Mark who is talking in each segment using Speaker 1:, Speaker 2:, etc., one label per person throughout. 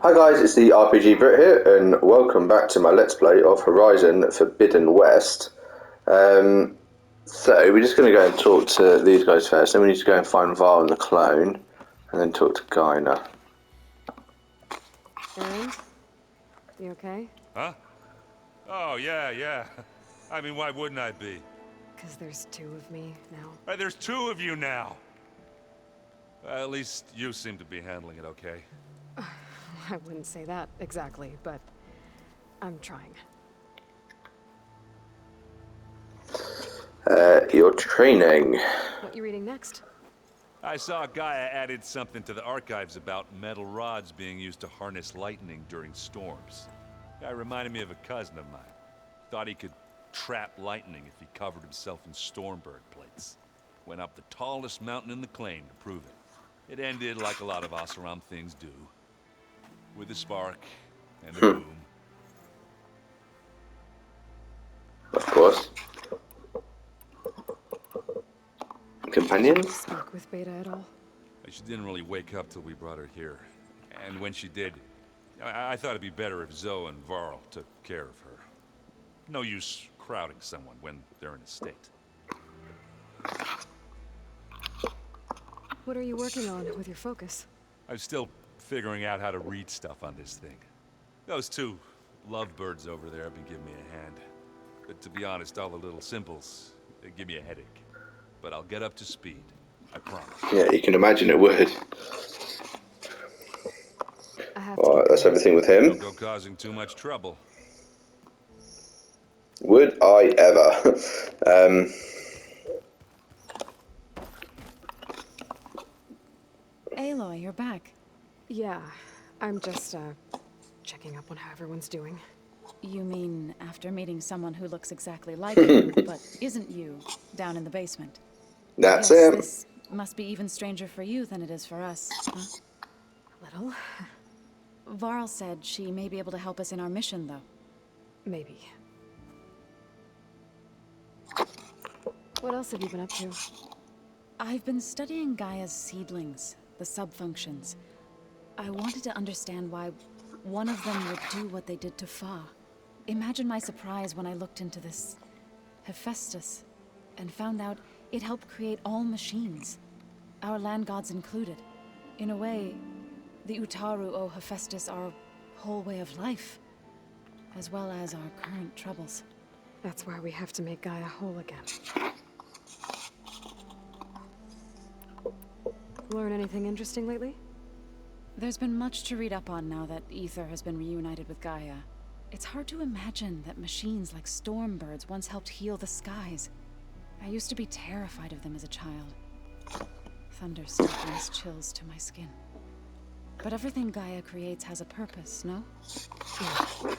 Speaker 1: Hi guys, it's the RPG Brit here, and welcome back to my Let's Play of Horizon Forbidden West. So we're just going to go and talk to these guys first, then we need to go and find Varl and the clone, and then talk to Gyna.
Speaker 2: Erend? You okay?
Speaker 3: Huh? Oh, yeah. I mean, why wouldn't I be?
Speaker 2: Because there's two of me now.
Speaker 3: There's two of you now! At least you seem to be handling it okay.
Speaker 2: I wouldn't say that exactly, but I'm trying.
Speaker 1: Your training.
Speaker 2: What you reading next?
Speaker 3: I saw Gaia added something to the archives about metal rods being used to harness lightning during storms. Guy reminded me of a cousin of mine. Thought he could trap lightning if he covered himself in Stormbird plates. Went up the tallest mountain in the claim to prove it. It ended like a lot of Oseram things do. With a spark and a boom.
Speaker 1: Of course. Companions?
Speaker 2: Speak with Beta at all?
Speaker 3: She didn't really wake up till we brought her here. And when she did, I thought it'd be better if Zoe and Varl took care of her. No use crowding someone when they're in a state.
Speaker 2: What are you working on with your focus?
Speaker 3: I'm still figuring out how to read stuff on this thing. Those two lovebirds over there have been giving me a hand. But to be honest, all the little symbols, they give me a headache. But I'll get up to speed. I promise.
Speaker 1: Yeah, you can imagine it would. Alright, that's everything with him.
Speaker 3: Don't go causing too much trouble.
Speaker 1: Would I ever?
Speaker 4: Aloy, you're back.
Speaker 2: Yeah, I'm just, checking up on how everyone's doing.
Speaker 4: You mean after meeting someone who looks exactly like you, but isn't you, down in the basement?
Speaker 1: That's
Speaker 4: Guess
Speaker 1: him.
Speaker 4: this must be even stranger for you than it is for us, huh?
Speaker 2: Little?
Speaker 4: Varl said she may be able to help us in our mission, though.
Speaker 2: Maybe. What else have you been up to?
Speaker 4: I've been studying Gaia's seedlings, the subfunctions. I wanted to understand why one of them would do what they did to Fa. Imagine my surprise when I looked into this Hephaestus and found out it helped create all machines, our land gods included. In a way, the Utaru owe Hephaestus our whole way of life, as well as our current troubles.
Speaker 2: That's why we have to make Gaia whole again. Learn anything interesting lately?
Speaker 4: There's been much to read up on now that Aether has been reunited with Gaia. It's hard to imagine that machines like Stormbirds once helped heal the skies. I used to be terrified of them as a child. Thunder still brings chills to my skin. But everything Gaia creates has a purpose, no?
Speaker 2: Yeah.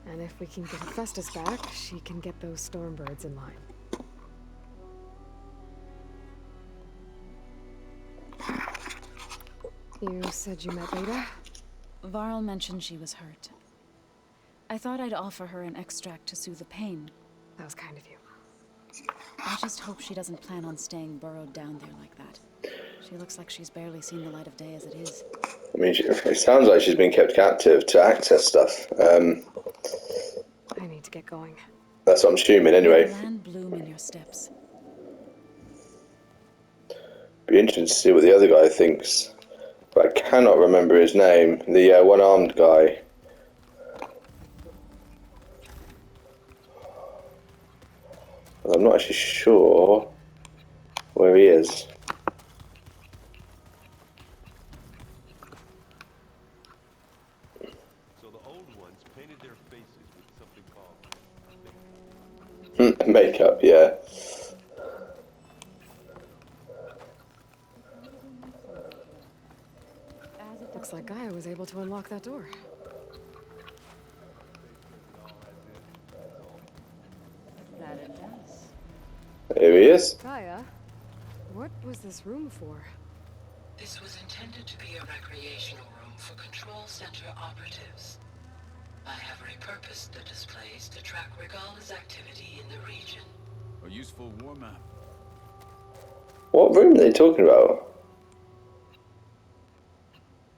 Speaker 2: And if we can get Hephaestus back, she can get those Stormbirds in line. You said you met Beta?
Speaker 4: Varl mentioned she was hurt. I thought I'd offer her an extract to soothe the pain.
Speaker 2: That was kind of you.
Speaker 4: I just hope she doesn't plan on staying burrowed down there like that. She looks like she's barely seen the light of day as it is.
Speaker 1: I mean, it sounds like she's been kept captive to access stuff.
Speaker 2: I need to get going.
Speaker 1: That's what I'm assuming, anyway.
Speaker 4: May the land bloom in your steps.
Speaker 1: Be interesting to see what the other guy thinks. But I cannot remember his name. The one-armed guy. I'm not actually sure where he is.
Speaker 5: So the old ones painted their faces with something called
Speaker 1: Makeup, yeah.
Speaker 2: Looks like Gaia was able to unlock that door.
Speaker 4: That it does.
Speaker 1: Here he is.
Speaker 2: Gaia? What was this room for?
Speaker 6: This was intended to be a recreational room for Control Center operatives. I have repurposed the displays to track Regala's activity in the region.
Speaker 7: A useful war map.
Speaker 1: What room are they talking about?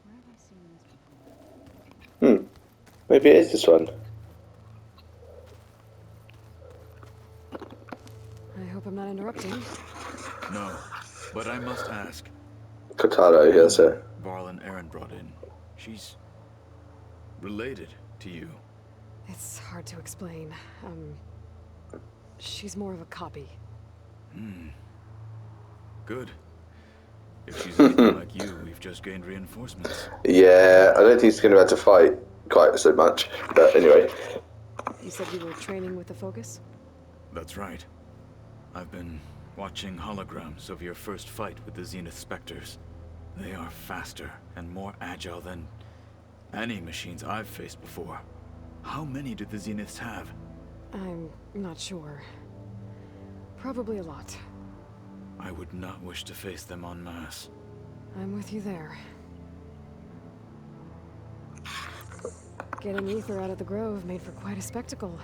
Speaker 4: Where have I seen this before?
Speaker 1: Maybe it is this one.
Speaker 2: I hope I'm not interrupting.
Speaker 7: No, but I must ask.
Speaker 1: Kotaro, yes, sir.
Speaker 7: Varl and Aaron brought in. She's related to you.
Speaker 2: It's hard to explain. She's more of a copy.
Speaker 7: Good. If she's anything like you, we've just gained reinforcements.
Speaker 1: Yeah, I don't think he's going to have to fight quite so much. But anyway.
Speaker 2: You said you were training with the Focus?
Speaker 7: That's right. I've been watching holograms of your first fight with the Zenith Spectres. They are faster and more agile than any machines I've faced before. How many do the Zeniths have?
Speaker 2: I'm not sure. Probably a lot.
Speaker 7: I would not wish to face them en masse.
Speaker 2: I'm with you there. Getting Ether out of the Grove made for quite a spectacle.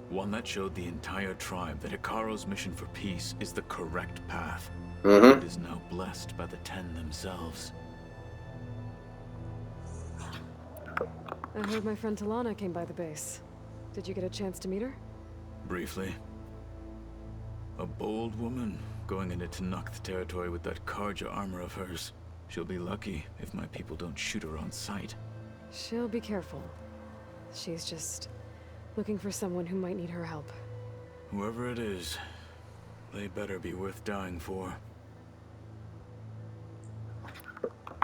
Speaker 7: One that showed the entire tribe that Hikaru's mission for peace is the correct path.
Speaker 1: Mm-hmm.
Speaker 7: It is now blessed by the Ten themselves.
Speaker 2: I heard my friend Talana came by the base. Did you get a chance to meet her?
Speaker 7: Briefly. A bold woman going into Tenakth territory with that Karja armor of hers. She'll be lucky if my people don't shoot her on sight.
Speaker 2: She'll be careful. She's just looking for someone who might need her help.
Speaker 7: Whoever it is, they better be worth dying for.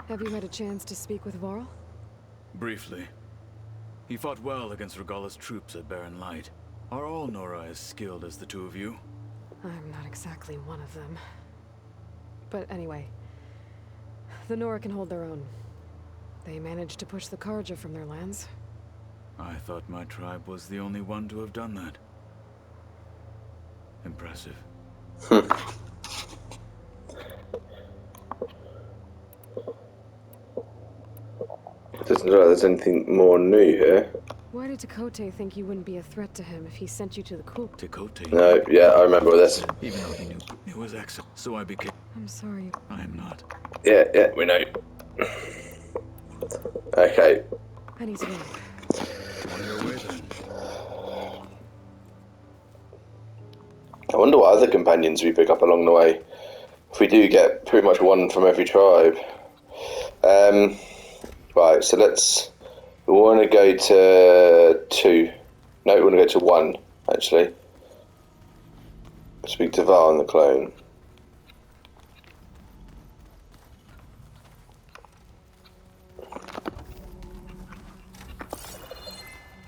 Speaker 2: Have you had a chance to speak with Varl?
Speaker 7: Briefly. He fought well against Regalla's troops at Barren Light. Are all Nora as skilled as the two of you?
Speaker 2: I'm not exactly one of them. But anyway, the Nora can hold their own. They managed to push the Karja from their lands.
Speaker 7: I thought my tribe was the only one to have done that. Impressive.
Speaker 1: Doesn't look like there's anything more new here.
Speaker 2: Why did Tekote think you wouldn't be a threat to him if he sent you to the Kulp?
Speaker 7: Tekote.
Speaker 1: No, yeah, I remember this.
Speaker 7: Even though he knew it was Exo, so I became.
Speaker 2: I'm sorry.
Speaker 7: I am not.
Speaker 1: Yeah, we know. Okay.
Speaker 2: I need to go.
Speaker 7: On your way then.
Speaker 1: I wonder what other companions we pick up along the way. If we do get pretty much one from every tribe. Right, so we want to go to 2. No, we want to go to 1, actually. Speak to Varl and the clone.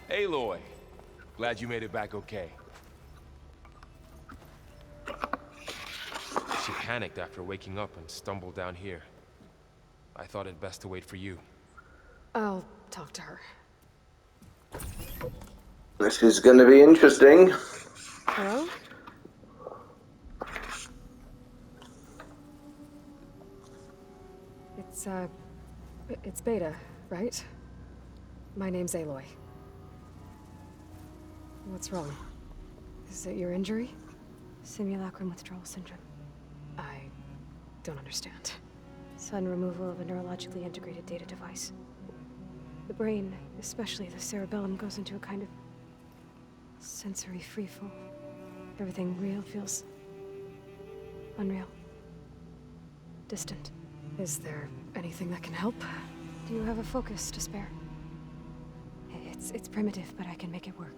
Speaker 8: Aloy, glad you made it back okay. She panicked after waking up and stumbled down here. I thought it best to wait for you.
Speaker 2: I'll talk to her.
Speaker 1: This is going to be interesting.
Speaker 2: Hello? It's Beta, right? My name's Aloy. What's wrong? Is it your injury?
Speaker 9: Simulacrum withdrawal syndrome.
Speaker 2: I don't understand.
Speaker 9: Sudden removal of a neurologically integrated data device. The brain, especially the cerebellum, goes into a kind of sensory freefall. Everything real feels unreal. Distant.
Speaker 2: Is there anything that can help?
Speaker 9: Do you have a focus to spare? It's primitive, but I can make it work.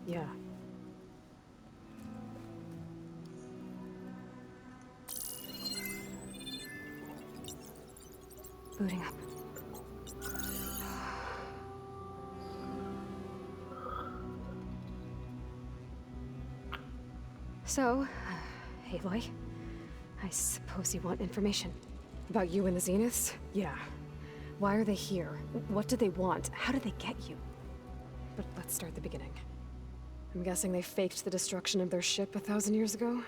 Speaker 2: Yeah.
Speaker 9: Booting up. So, Aloy, I suppose you want information.
Speaker 2: About you and the Zeniths? Yeah. Why are they here? What do they want? How did they get you? But let's start at the beginning. I'm guessing they faked the destruction of their ship 1,000 years ago?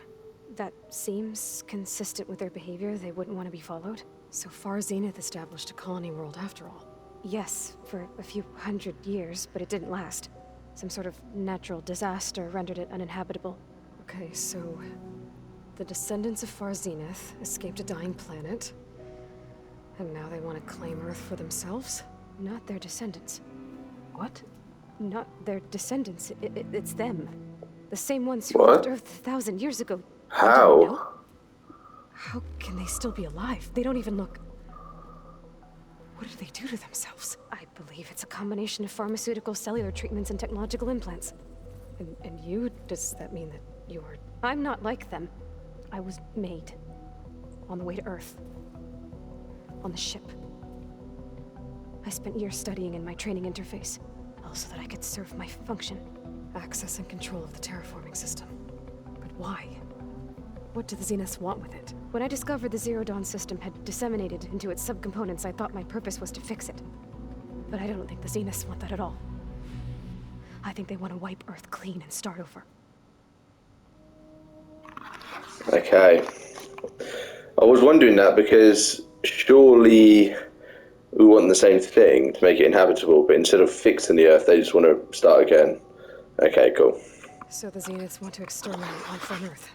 Speaker 9: That seems consistent with their behavior. They wouldn't want to be followed.
Speaker 2: So far, Zenith established a colony world after all.
Speaker 9: Yes, for a few hundred years, but it didn't last. Some sort of natural disaster rendered it uninhabitable.
Speaker 2: Okay, so the descendants of Far Zenith escaped a dying planet, and now they want to claim Earth for themselves?
Speaker 9: Not their descendants.
Speaker 2: What? Not their descendants. It's them. The same ones who
Speaker 1: What?
Speaker 2: left Earth 1,000 years ago. You didn't know?
Speaker 1: How?
Speaker 2: How can they still be alive? They don't even look... What did they do to themselves? I believe it's a combination of pharmaceutical, cellular treatments, and technological implants. And you? Does that mean that you're... I'm not like them. I was made. On the way to Earth. On the ship. I spent years studying in my training interface, so that I could serve my function. Access and control of the terraforming system. But why? What do the Zeniths want with it? When I discovered the Zero Dawn system had disseminated into its subcomponents, I thought my purpose was to fix it. But I don't think the Zeniths want that at all. I think they want to wipe Earth clean and start over.
Speaker 1: Okay. I was wondering that because surely we want the same thing to make it inhabitable, but instead of fixing the Earth, they just want to start again. Okay, cool.
Speaker 2: So the Zeniths want to exterminate life on Earth.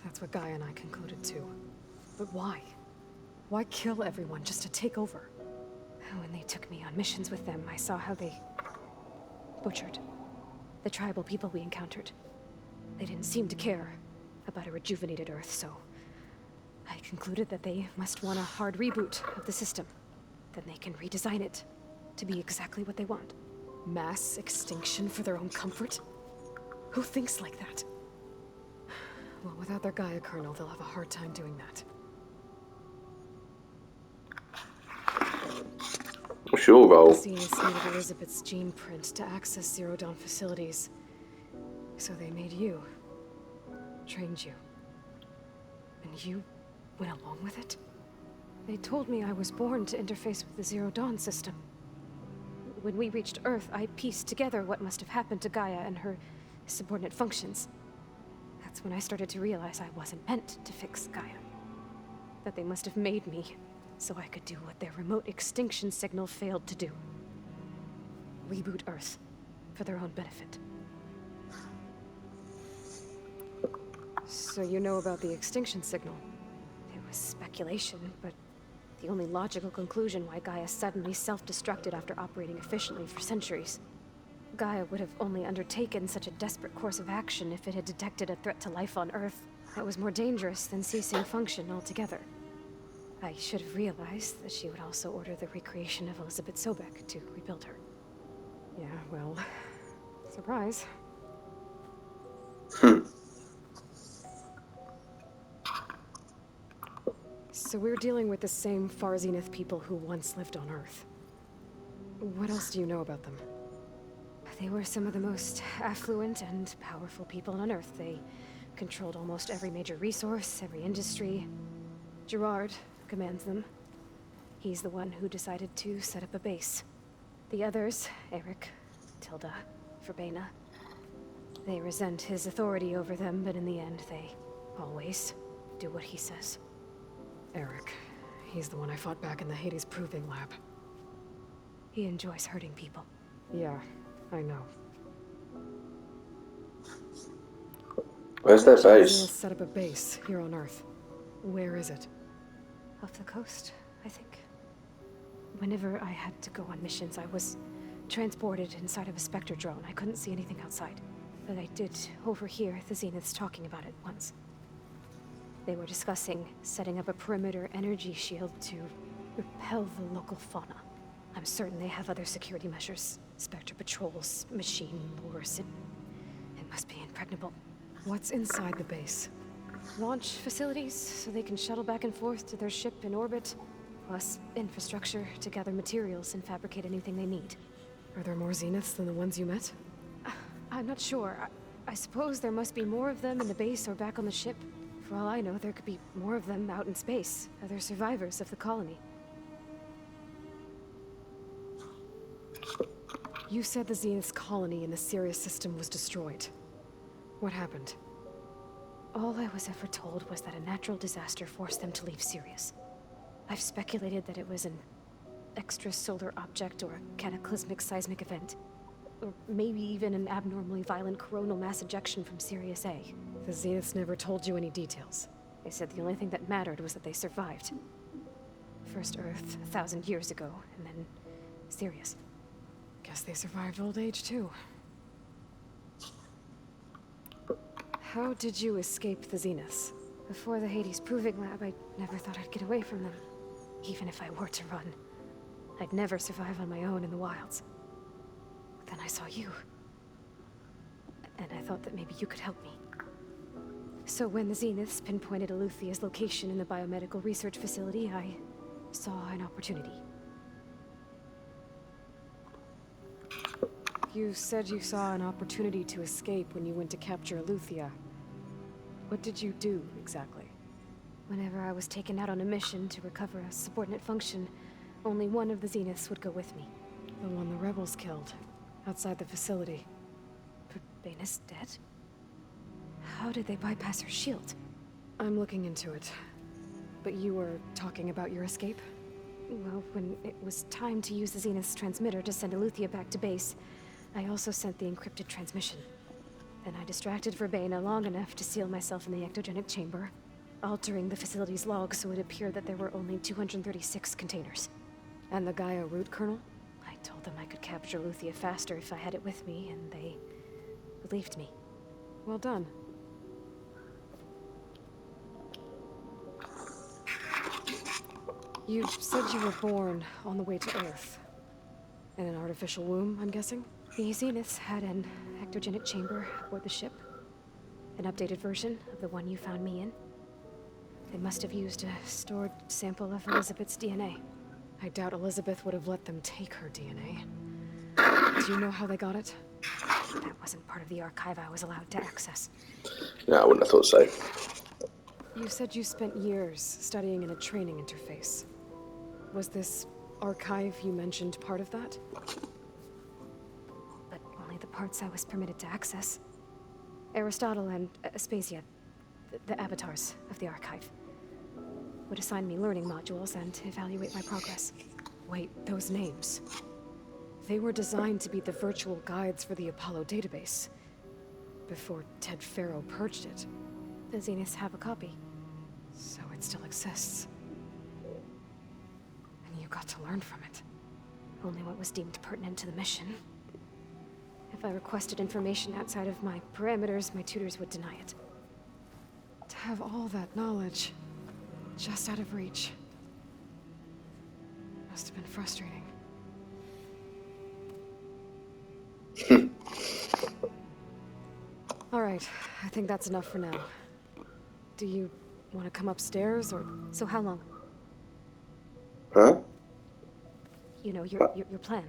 Speaker 2: That's what Gaia and I concluded too. But why? Why kill everyone just to take over? When they took me on missions with them, I saw how they butchered the tribal people we encountered. They didn't seem to care about a rejuvenated Earth, so I concluded that they must want a hard reboot of the system. Then they can redesign it to be exactly what they want. Mass extinction for their own comfort? Who thinks like that? Well, without their Gaia kernel, they'll have a hard time doing that.
Speaker 1: What's your role?
Speaker 2: The Zeniths needed Elizabeth's gene print to access Zero Dawn facilities. So they made you. Trained you. And you went along with it? They told me I was born to interface with the Zero Dawn system. When we reached Earth, I pieced together what must have happened to Gaia and her subordinate functions. That's when I started to realize I wasn't meant to fix Gaia. That they must have made me so I could do what their remote extinction signal failed to do. Reboot Earth for their own benefit. So you know about the extinction signal? It was speculation, but the only logical conclusion why Gaia suddenly self-destructed after operating efficiently for centuries. Gaia would have only undertaken such a desperate course of action if it had detected a threat to life on Earth that was more dangerous than ceasing function altogether. I should have realized that she would also order the recreation of Elizabeth Sobek to rebuild her. Yeah, well, surprise. So we're dealing with the same Far Zenith people who once lived on Earth. What else do you know about them? They were some of the most affluent and powerful people on Earth. They controlled almost every major resource, every industry. Gerard commands them. He's the one who decided to set up a base. The others, Eric, Tilda, Verbena, they resent his authority over them, but in the end, they always do what he says. Eric. He's the one I fought back in the Hades Proving Lab. He enjoys hurting people. Yeah, I know.
Speaker 1: Where's their
Speaker 2: We'll
Speaker 1: base?
Speaker 2: set up a base here on Earth. Where is it?
Speaker 9: Off the coast, I think. Whenever I had to go on missions, I was transported inside of a Spectre drone. I couldn't see anything outside. But I did overhear the Zeniths talking about it once. They were discussing setting up a perimeter energy shield to repel the local fauna. I'm certain they have other security measures. Spectre patrols, machine wars. It must be impregnable.
Speaker 2: What's inside the base?
Speaker 9: Launch facilities, so they can shuttle back and forth to their ship in orbit. Plus, infrastructure to gather materials and fabricate anything they need.
Speaker 2: Are there more Zeniths than the ones you met?
Speaker 9: I'm not sure. I suppose there must be more of them in the base or back on the ship. For all I know, there could be more of them out in space. Other survivors of the colony.
Speaker 2: You said the Zenith's colony in the Sirius system was destroyed. What happened?
Speaker 9: All I was ever told was that a natural disaster forced them to leave Sirius. I've speculated that it was an extrasolar object or a cataclysmic seismic event. Or maybe even an abnormally violent coronal mass ejection from Sirius A.
Speaker 2: The Zeniths never told you any details.
Speaker 9: They said the only thing that mattered was that they survived. First Earth, 1,000 years ago, and then Sirius.
Speaker 2: Guess they survived old age, too. How did you escape the Zeniths?
Speaker 9: Before the Hades Proving Lab, I never thought I'd get away from them. Even if I were to run. I'd never survive on my own in the wilds. But then I saw you. And I thought that maybe you could help me. So when the Zeniths pinpointed Aletheia's location in the biomedical research facility, I saw an opportunity.
Speaker 2: You said you saw an opportunity to escape when you went to capture Aletheia. What did you do, exactly?
Speaker 9: Whenever I was taken out on a mission to recover a subordinate function, only one of the Zeniths would go with me.
Speaker 2: The one the rebels killed, outside the facility.
Speaker 9: But Baina's dead? How did they bypass her shield?
Speaker 2: I'm looking into it. But you were talking about your escape?
Speaker 9: Well, when it was time to use the Zenith's transmitter to send Alethea back to base, I also sent the encrypted transmission. Then I distracted Verbena long enough to seal myself in the ectogenic chamber, altering the facility's log so it appeared that there were only 236 containers.
Speaker 2: And the Gaia root kernel?
Speaker 9: I told them I could capture Alethea faster if I had it with me, and they believed me.
Speaker 2: Well done. You said you were born on the way to Earth. In an artificial womb, I'm guessing?
Speaker 9: The Zeniths had an ectogenic chamber aboard the ship. An updated version of the one you found me in. They must have used a stored sample of Elizabeth's DNA.
Speaker 2: I doubt Elizabeth would have let them take her DNA. Do you know how they got it?
Speaker 9: That wasn't part of the archive I was allowed to access.
Speaker 1: No, I wouldn't have thought so.
Speaker 2: You said you spent years studying in a training interface. Was this archive you mentioned part of that?
Speaker 9: But only the parts I was permitted to access. Aristotle and Aspasia, the avatars of the archive, would assign me learning modules and evaluate my progress.
Speaker 2: Wait, those names. They were designed to be the virtual guides for the Apollo database. Before Ted Faro purged it.
Speaker 9: The Zeniths have a copy.
Speaker 2: So it still exists. And you got to learn from it.
Speaker 9: Only what was deemed pertinent to the mission. If I requested information outside of my parameters, my tutors would deny it.
Speaker 2: To have all that knowledge, just out of reach. Must have been frustrating. All right, I think that's enough for now. Do you want to come upstairs, or...
Speaker 9: So how long?
Speaker 1: Huh?
Speaker 9: You know, your plan.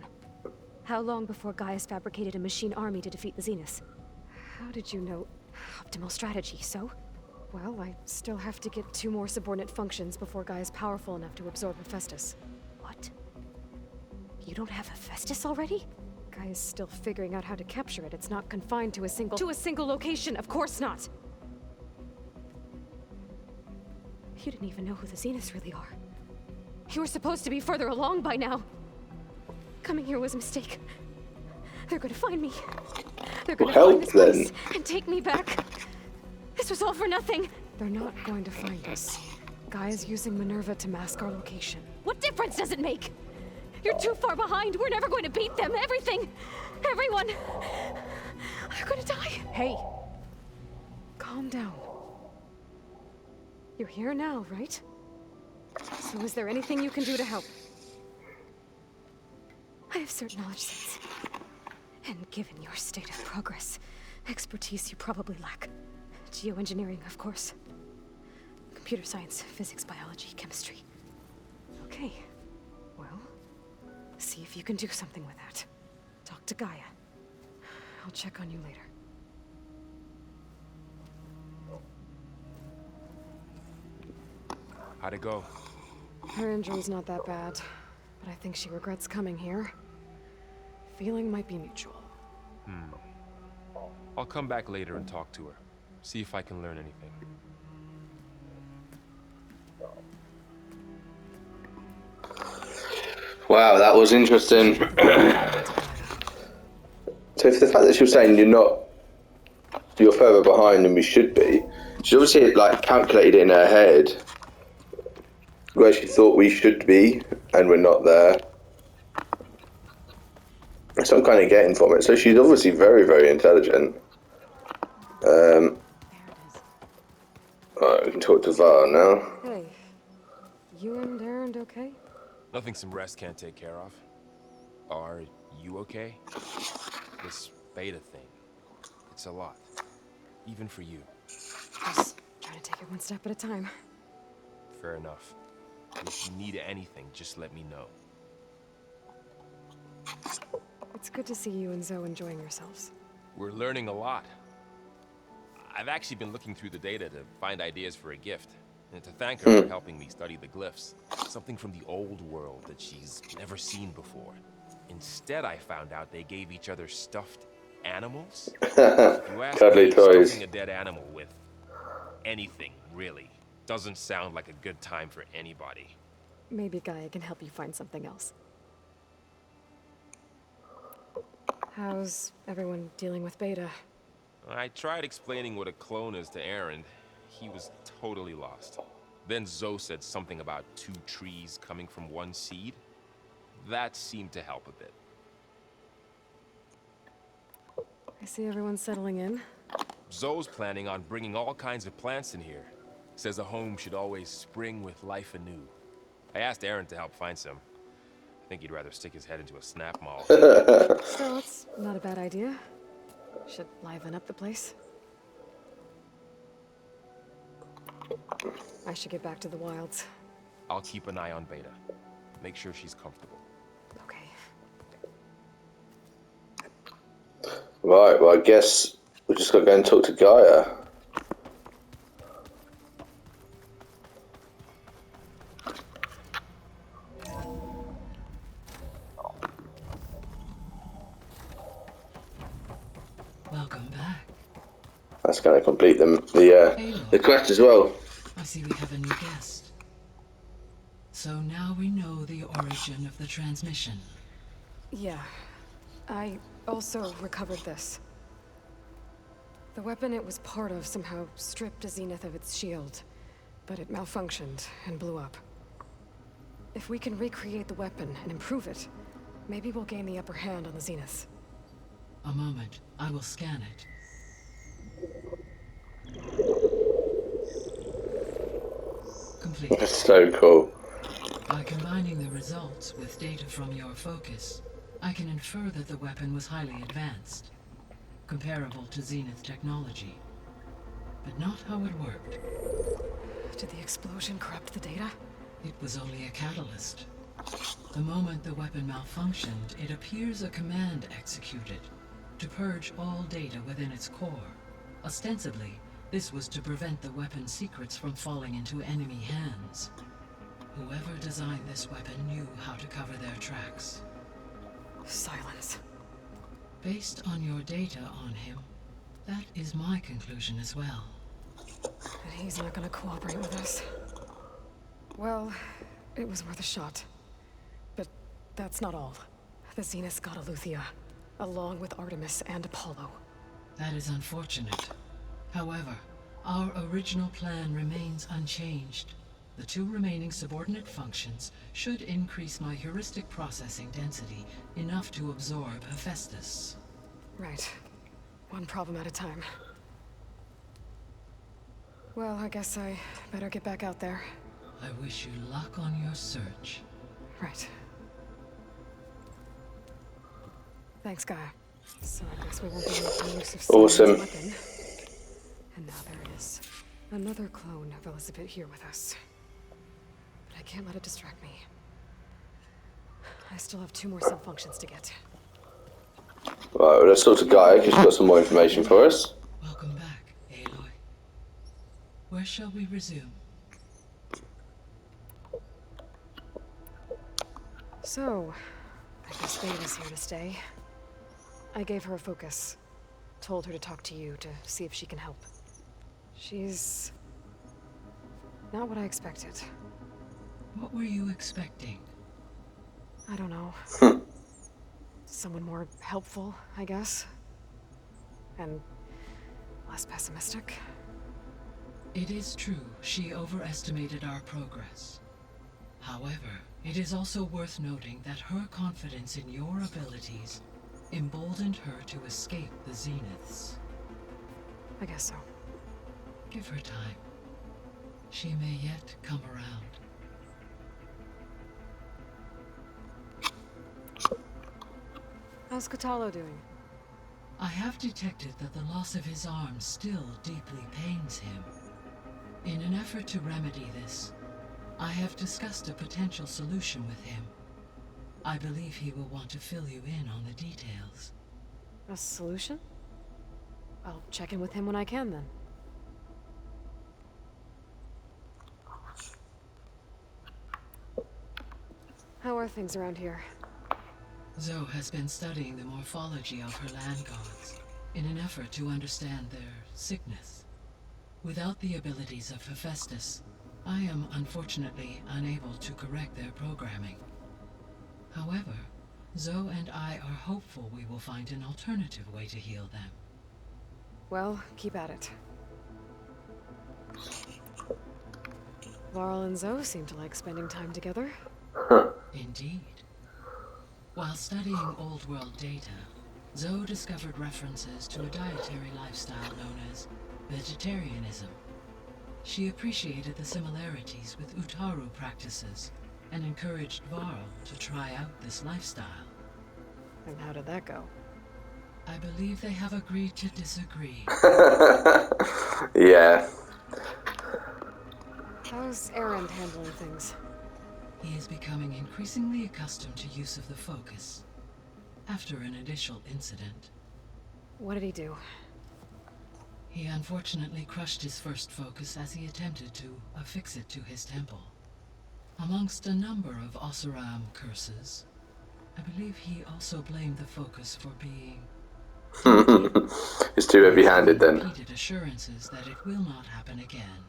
Speaker 9: How long before Gaius fabricated a machine army to defeat the Zeniths?
Speaker 2: How did you know?
Speaker 9: Optimal strategy, so?
Speaker 2: Well, I still have to get 2 more subordinate functions before Gaia's powerful enough to absorb Hephaestus.
Speaker 9: What? You don't have Hephaestus already?
Speaker 2: Gaia's still figuring out how to capture it. It's not confined to a single location, of course not!
Speaker 9: You didn't even know who the Zeniths really are. You were supposed to be further along by now. Coming here was a mistake. They're gonna find me. They're gonna find this place and take me back. This was all for nothing.
Speaker 2: They're not going to find us. Gaia's using Minerva to mask our location.
Speaker 9: What difference does it make? You're too far behind. We're never going to beat them. Everything. Everyone. They're gonna die.
Speaker 2: Hey. Calm down. You're here now, right? So is there anything you can do to help?
Speaker 9: I have certain knowledge sets. And given your state of progress, expertise you probably lack. Geoengineering, of course. Computer science, physics, biology, chemistry.
Speaker 2: Okay. Well, see if you can do something with that. Talk to Gaia. I'll check on you later.
Speaker 8: How'd it go?
Speaker 2: Her injury's not that bad, but I think she regrets coming here. Feeling might be mutual.
Speaker 8: I'll come back later and talk to her. See if I can learn anything.
Speaker 1: Wow, that was interesting. So for the fact that she was saying you're further behind than we should be, she obviously like calculated it in her head where she thought we should be, and we're not there. That's what I'm kind of getting from it. So she's obviously very, very intelligent.
Speaker 4: There it is.
Speaker 1: Alright, we can talk to Var now.
Speaker 2: Hey, you and Aaron okay?
Speaker 8: Nothing some rest can't take care of. Are you okay? This beta thing, it's a lot. Even for you.
Speaker 2: Just trying to take it one step at a time.
Speaker 8: Fair enough. If you need anything, just let me know.
Speaker 2: It's good to see you and Zoe enjoying yourselves.
Speaker 8: We're learning a lot. I've actually been looking through the data to find ideas for a gift. And to thank her for helping me study the glyphs. Something from the old world that she's never seen before. Instead, I found out they gave each other stuffed animals. If you ask
Speaker 1: Cuddly
Speaker 8: me,
Speaker 1: toys.
Speaker 8: stuffing a dead animal with anything, really, doesn't sound like a good time for anybody.
Speaker 2: Maybe Gaia can help you find something else. How's everyone dealing with Beta?
Speaker 8: I tried explaining what a clone is to Aaron. He was totally lost. Then Zoe said something about 2 trees coming from 1 seed. That seemed to help a bit.
Speaker 2: I see everyone settling in.
Speaker 8: Zoe's planning on bringing all kinds of plants in here. Says a home should always spring with life anew. I asked Aaron to help find some. I think he'd rather stick his head into a snap mall.
Speaker 2: Still, it's not a bad idea. Should liven up the place. I should get back to the wilds.
Speaker 8: I'll keep an eye on Beta. Make sure she's comfortable.
Speaker 2: Okay.
Speaker 1: Right, well, I guess we just got to go and talk to Gaia.
Speaker 6: Welcome back.
Speaker 1: That's going to complete the quest as well.
Speaker 6: I see we have a new guest. So now we know the origin of the transmission.
Speaker 2: Yeah. I also recovered this. The weapon it was part of somehow stripped Zenith of its shield, but it malfunctioned and blew up. If we can recreate the weapon and improve it, maybe we'll gain the upper hand on the Zeniths.
Speaker 6: A moment. I will scan it. Complete.
Speaker 1: That's so cool.
Speaker 6: By combining the results with data from your focus, I can infer that the weapon was highly advanced, comparable to Zenith technology. But not how it worked.
Speaker 2: Did the explosion corrupt the data?
Speaker 6: It was only a catalyst. The moment the weapon malfunctioned, it appears a command executed to purge all data within its core. Ostensibly, this was to prevent the weapon's secrets from falling into enemy hands. Whoever designed this weapon knew how to cover their tracks.
Speaker 2: Silence.
Speaker 6: Based on your data on him, that is my conclusion as well.
Speaker 2: And he's not gonna cooperate with us. Well, it was worth a shot. But that's not all. The Zeniths got Eleuthia, along with Artemis and Apollo.
Speaker 6: That is unfortunate. However, our original plan remains unchanged. The 2 remaining subordinate functions should increase my heuristic processing density enough to absorb Hephaestus.
Speaker 2: Right. One problem at a time. Well, I guess I better get back out there.
Speaker 6: I wish you luck on your search.
Speaker 2: Right. Thanks, Gaia. So I guess we won't be making use of
Speaker 1: Awesome.
Speaker 2: Simon's weapon. And now there is another clone of Elizabeth here with us. But I can't let it distract me. I still have 2 more sub-functions to get.
Speaker 1: Right, well, let's talk to Gaia because she's got some more information for us.
Speaker 6: Welcome back, Aloy. Where shall we resume?
Speaker 2: So, I guess Beta's here to stay. I gave her a focus. Told her to talk to you to see if she can help. She's not what I expected.
Speaker 6: What were you expecting?
Speaker 2: I don't know. Someone more helpful, I guess. And less pessimistic.
Speaker 6: It is true, she overestimated our progress. However, it is also worth noting that her confidence in your abilities emboldened her to escape the Zeniths.
Speaker 2: I guess so.
Speaker 6: Give her time. She may yet come around.
Speaker 2: How's Kotallo doing?
Speaker 6: I have detected that the loss of his arm still deeply pains him. In an effort to remedy this, I have discussed a potential solution with him. I believe he will want to fill you in on the details.
Speaker 2: A solution? I'll check in with him when I can, then. How are things around here?
Speaker 6: Zoe has been studying the morphology of her land gods in an effort to understand their sickness. Without the abilities of Hephaestus, I am unfortunately unable to correct their programming. However, Zoe and I are hopeful we will find an alternative way to heal them.
Speaker 2: Well, keep at it. Varl and Zoe seem to like spending time together.
Speaker 6: Indeed. While studying Old World data, Zoe discovered references to a dietary lifestyle known as vegetarianism. She appreciated the similarities with Utaru practices and encouraged Varl to try out this lifestyle.
Speaker 2: And how did that go?
Speaker 6: I believe they have agreed to disagree.
Speaker 1: Yeah.
Speaker 2: How's Erend handling things?
Speaker 6: He is becoming increasingly accustomed to use of the focus after an initial incident.
Speaker 2: What did he do?
Speaker 6: He unfortunately crushed his first focus as he attempted to affix it to his temple. Amongst a number of Oseram curses, I believe he also blamed the focus for being...
Speaker 1: It's too heavy-handed then.
Speaker 6: Repeated assurances that it will not happen again.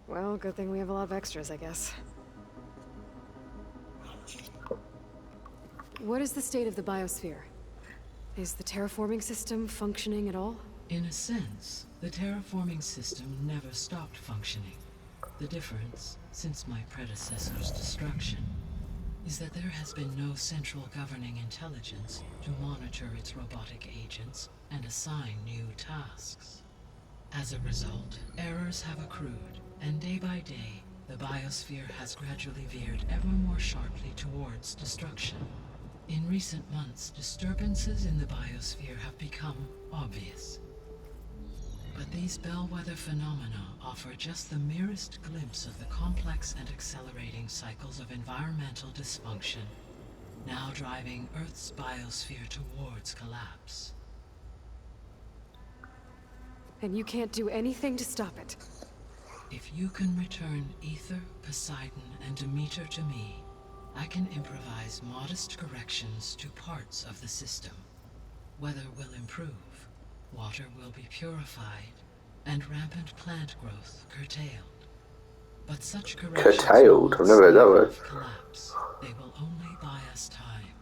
Speaker 2: Well, good thing we have a lot of extras, I guess. What is the state of the biosphere? Is the terraforming system functioning at all?
Speaker 6: In a sense, the terraforming system never stopped functioning. The difference, since my predecessor's destruction, is that there has been no central governing intelligence to monitor its robotic agents and assign new tasks. As a result, errors have accrued, and day by day, the biosphere has gradually veered ever more sharply towards destruction. In recent months, disturbances in the biosphere have become obvious. But these bellwether phenomena offer just the merest glimpse of the complex and accelerating cycles of environmental dysfunction, now driving Earth's biosphere towards collapse.
Speaker 2: And you can't do anything to stop it?
Speaker 6: If you can return Aether, Poseidon, and Demeter to me, I can improvise modest corrections to parts of the system. Weather will improve, water will be purified, and rampant plant growth curtailed. But such corrections
Speaker 1: Curtailed? I've never heard that word.
Speaker 6: collapse. They will only buy us time.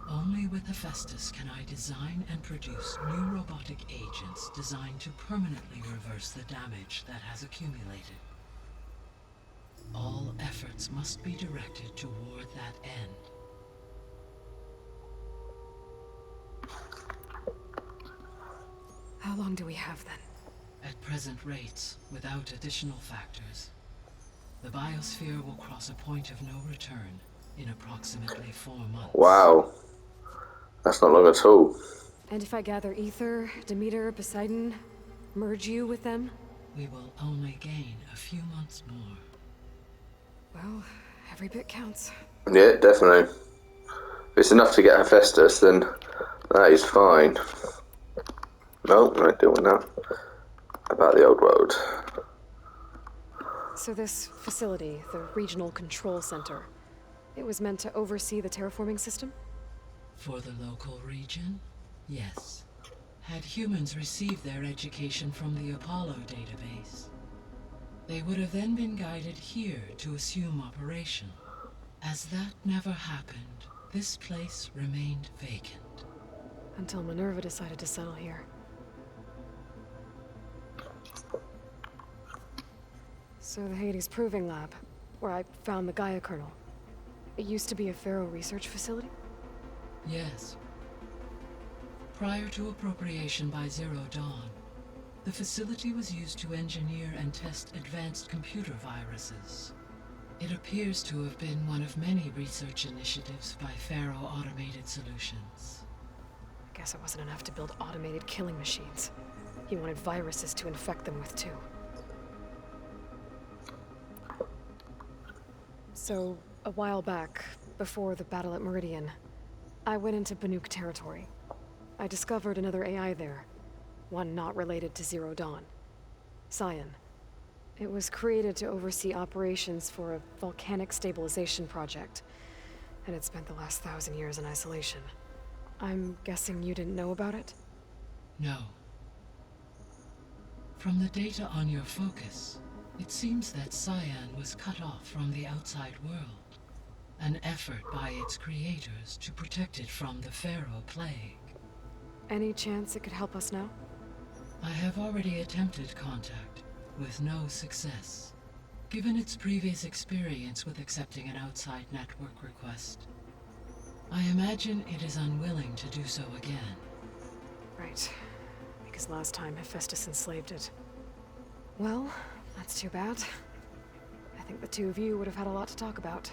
Speaker 6: Only with Hephaestus can I design and produce new robotic agents designed to permanently reverse the damage that has accumulated. All efforts must be directed toward that end.
Speaker 2: How long do we have then?
Speaker 6: At present rates, without additional factors, the biosphere will cross a point of no return in approximately 4 months.
Speaker 1: Wow. That's not long at all.
Speaker 2: And if I gather Aether, Demeter, Poseidon, merge you with them?
Speaker 6: We will only gain a few months more.
Speaker 2: Well, every bit counts.
Speaker 1: Yeah, definitely. If it's enough to get Hephaestus, then that is fine. No, I don't want that. About the old world.
Speaker 2: So this facility, the Regional Control Center, it was meant to oversee the terraforming system?
Speaker 6: For the local region, yes. Had humans received their education from the Apollo database, they would have then been guided here to assume operation. As that never happened, this place remained vacant.
Speaker 2: Until Minerva decided to settle here. So the Hades Proving Lab, where I found the Gaia kernel, it used to be a Pharaoh research facility?
Speaker 6: Yes. Prior to appropriation by Zero Dawn, the facility was used to engineer and test advanced computer viruses. It appears to have been one of many research initiatives by Faro Automated Solutions.
Speaker 2: I guess it wasn't enough to build automated killing machines. He wanted viruses to infect them with, too. So, a while back, before the battle at Meridian, I went into Banuk territory. I discovered another AI there, one not related to Zero Dawn. Cyan. It was created to oversee operations for a volcanic stabilization project, and it spent the last 1,000 years in isolation. I'm guessing you didn't know about it?
Speaker 6: No. From the data on your focus, it seems that Cyan was cut off from the outside world, an effort by its creators to protect it from the Faro Plague.
Speaker 2: Any chance it could help us now?
Speaker 6: I have already attempted contact, with no success. Given its previous experience with accepting an outside network request, I imagine it is unwilling to do so again.
Speaker 2: Right. Because last time Hephaestus enslaved it. Well, that's too bad. I think the two of you would have had a lot to talk about.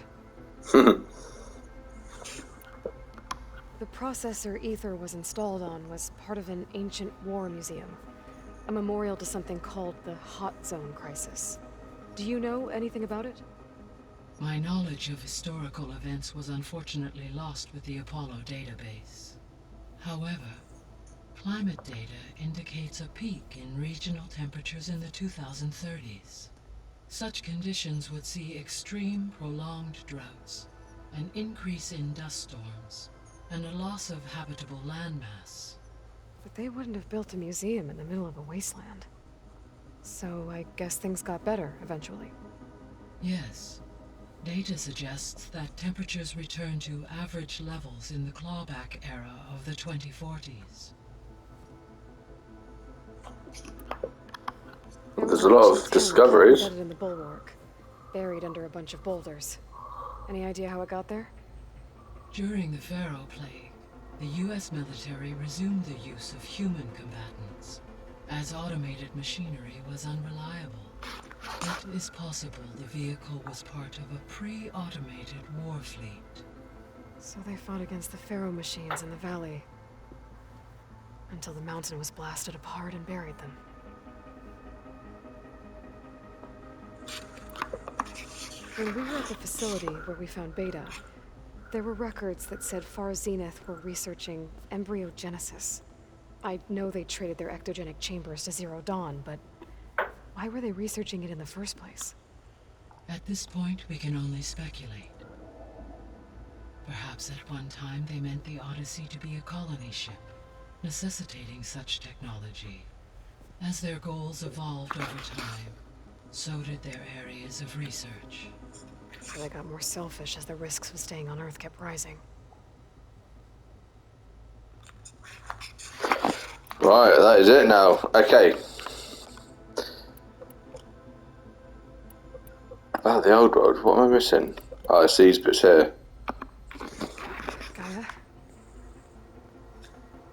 Speaker 2: The processor Ether was installed on was part of an ancient war museum. A memorial to something called the Hot Zone Crisis. Do you know anything about it?
Speaker 6: My knowledge of historical events was unfortunately lost with the Apollo database. However, climate data indicates a peak in regional temperatures in the 2030s. Such conditions would see extreme, prolonged droughts, an increase in dust storms, and a loss of habitable landmass.
Speaker 2: But they wouldn't have built a museum in the middle of a wasteland. So I guess things got better eventually.
Speaker 6: Yes. Data suggests that temperatures returned to average levels in the clawback era of the 2040s.
Speaker 1: There's a lot of discoveries.
Speaker 2: Embedded in the bulwark, buried under a bunch of boulders. Any idea how it got there?
Speaker 6: During the Faro Plague, the US military resumed the use of human combatants, as automated machinery was unreliable. It is possible the vehicle was part of a pre-automated war fleet.
Speaker 2: So they fought against the Faro machines in the valley, until the mountain was blasted apart and buried them. When we were at the facility where we found Beta, there were records that said Far Zenith were researching embryogenesis. I know they traded their ectogenic chambers to Zero Dawn, but why were they researching it in the first place?
Speaker 6: At this point, we can only speculate. Perhaps at one time they meant the Odyssey to be a colony ship, necessitating such technology. As their goals evolved over time, so did their areas of research.
Speaker 2: So they got more selfish as the risks of staying on Earth kept rising.
Speaker 1: Right, that is it now. Okay. Oh, the old world. What am I missing? Oh, it's these bits here.
Speaker 2: Gaia?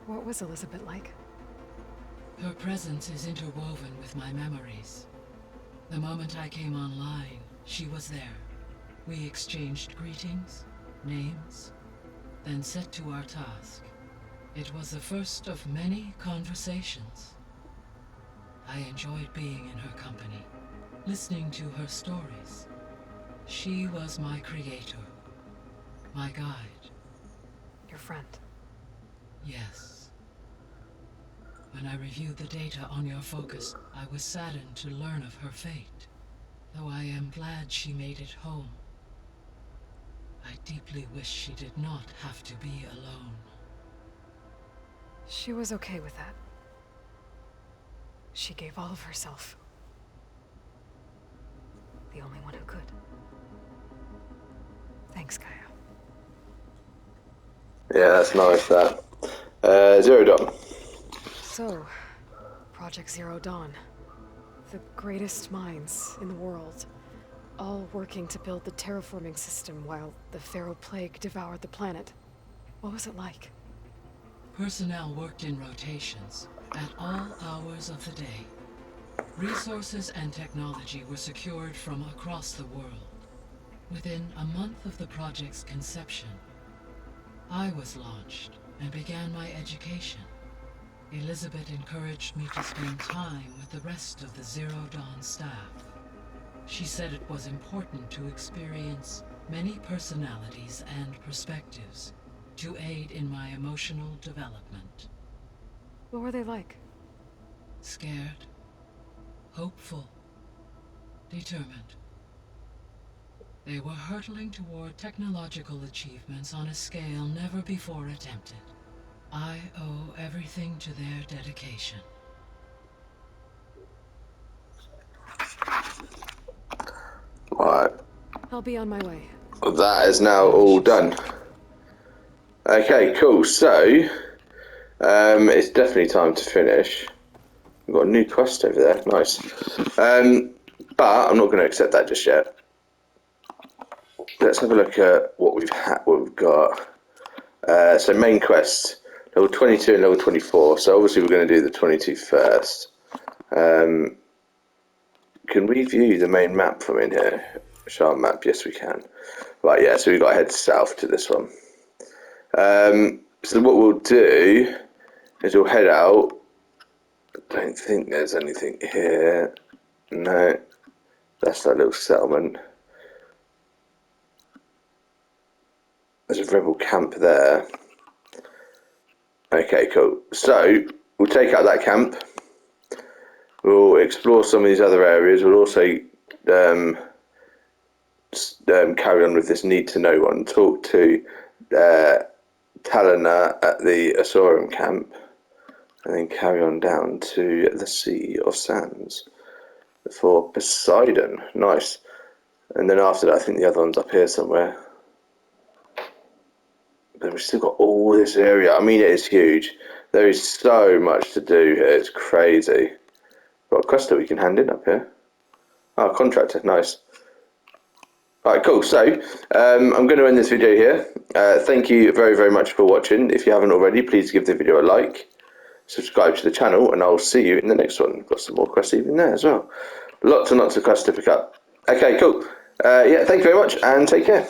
Speaker 2: What was Elizabeth like?
Speaker 6: Her presence is interwoven with my memories. The moment I came online, she was there. We exchanged greetings, names, then set to our task. It was the first of many conversations. I enjoyed being in her company, listening to her stories. She was my creator, my guide.
Speaker 2: Your friend.
Speaker 6: Yes. When I reviewed the data on your focus, I was saddened to learn of her fate, though I am glad she made it home. I deeply wish she did not have to be alone.
Speaker 2: She was okay with that. She gave all of herself. The only one who could. Thanks, Gaia.
Speaker 1: Yeah, that's nice, that. Zero Dawn.
Speaker 2: So, Project Zero Dawn. The greatest minds in the world. All working to build the terraforming system while the Faro Plague devoured the planet. What was it like?
Speaker 6: Personnel worked in rotations at all hours of the day. Resources and technology were secured from across the world. Within a month of the project's conception, I was launched and began my education. Elizabeth encouraged me to spend time with the rest of the Zero Dawn staff. She said it was important to experience many personalities and perspectives to aid in my emotional development.
Speaker 2: What were they like?
Speaker 6: Scared, hopeful, determined. They were hurtling toward technological achievements on a scale never before attempted. I owe everything to their dedication.
Speaker 1: Right.
Speaker 2: I'll be on my way.
Speaker 1: That is now all done. Okay, cool. So, it's definitely time to finish. We've got a new quest over there. Nice. But I'm not going to accept that just yet. Let's have a look at what we've got. So main quest, level 22 and level 24. So obviously we're going to do the 22 first. Can we view the main map from in here? Show our map, yes we can. Right, yeah, so we've got to head south to this one. So what we'll do is we'll head out. I don't think there's anything here. No, that's that little settlement. There's a rebel camp there. Okay, cool. So we'll take out that camp. We'll explore some of these other areas. We'll also carry on with this need to know one. Talk to Talana at the Asorum camp, and then carry on down to the Sea of Sands for Poseidon. Nice. And then after that, I think the other one's up here somewhere. But we've still got all this area. I mean, it is huge. There is so much to do here. It's crazy. Got a quest that we can hand in up here. Oh, contractor. Nice. Alright, cool. So, I'm going to end this video here. Thank you very, very much for watching. If you haven't already, please give the video a like. Subscribe to the channel, and I'll see you in the next one. Got some more quests even there as well. Lots and lots of quests to pick up. Okay, cool. Yeah, thank you very much, and take care.